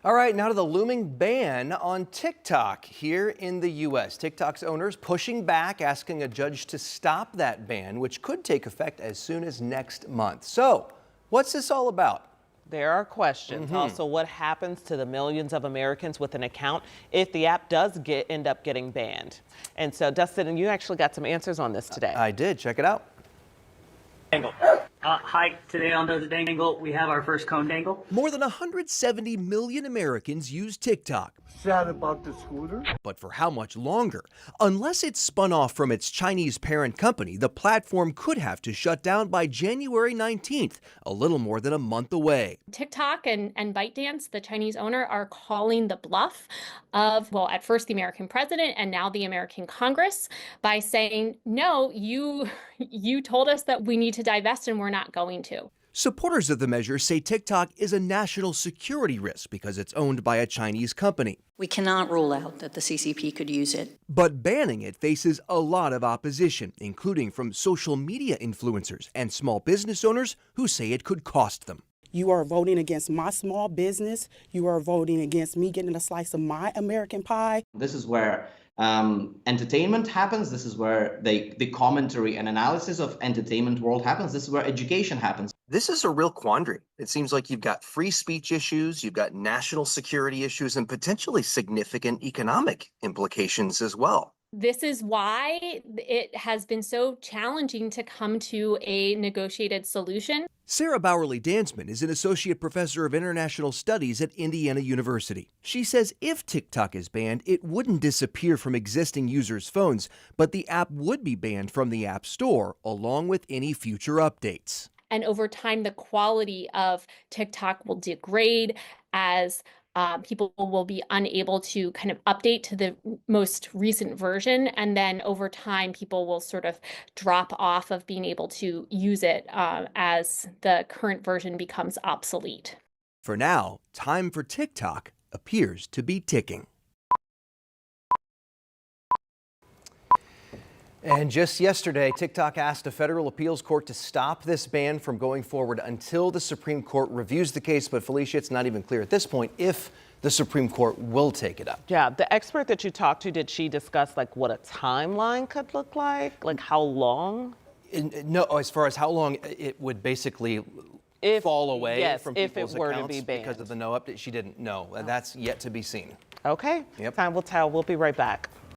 All right, now to the looming ban on TikTok here in the U.S. TikTok's owners pushing back, asking a judge to stop that ban, which could take effect as soon as next month. So, what's this all about? There are questions. Also, what happens to the millions of Americans with an account if the app does end up getting banned? And so, Dustin, you actually got some answers on this today. I did. Check it out. Dangle. Hi, today on the Dangle, we have our first cone dangle. More than 170 million Americans use TikTok. Sad about the scooter. But for how much longer? Unless it's spun off from its Chinese parent company, the platform could have to shut down by January 19th, a little more than a month away. TikTok and ByteDance, the Chinese owner, are calling the bluff of, well, at first the American president and now the American Congress by saying, no, you told us that we need to divest and we're not going to. Supporters of the measure say TikTok is a national security risk because it's owned by a Chinese company. We cannot rule out that the CCP could use it. But banning it faces a lot of opposition, including from social media influencers and small business owners who say it could cost them. You are voting against my small business. You are voting against me getting a slice of my American pie. This is where entertainment happens. This is where the commentary and analysis of entertainment world happens. This is where education happens. This is a real quandary. It seems like you've got free speech issues, you've got national security issues, and potentially significant economic implications as well. This is why it has been so challenging to come to a negotiated solution. Sarah Bowerly-Dansman is an associate professor of international studies at Indiana University. She says if TikTok is banned, it wouldn't disappear from existing users' phones, but the app would be banned from the App Store, along with any future updates. And over time, the quality of TikTok will degrade as people will be unable to kind of update to the most recent version. And then over time, people will sort of drop off of being able to use it as the current version becomes obsolete. For now, time for TikTok appears to be ticking. And just yesterday, TikTok asked a federal appeals court to stop this ban from going forward until the Supreme Court reviews the case. But Felicia, it's not even clear at this point if the Supreme Court will take it up. Yeah, the expert that you talked to, did she discuss like what a timeline could look like? Like how long? No, as far as how long it would basically fall away from people's accounts because of the no update. She didn't know. That's yet to be seen. Okay, Yep. Time will tell. We'll be right back.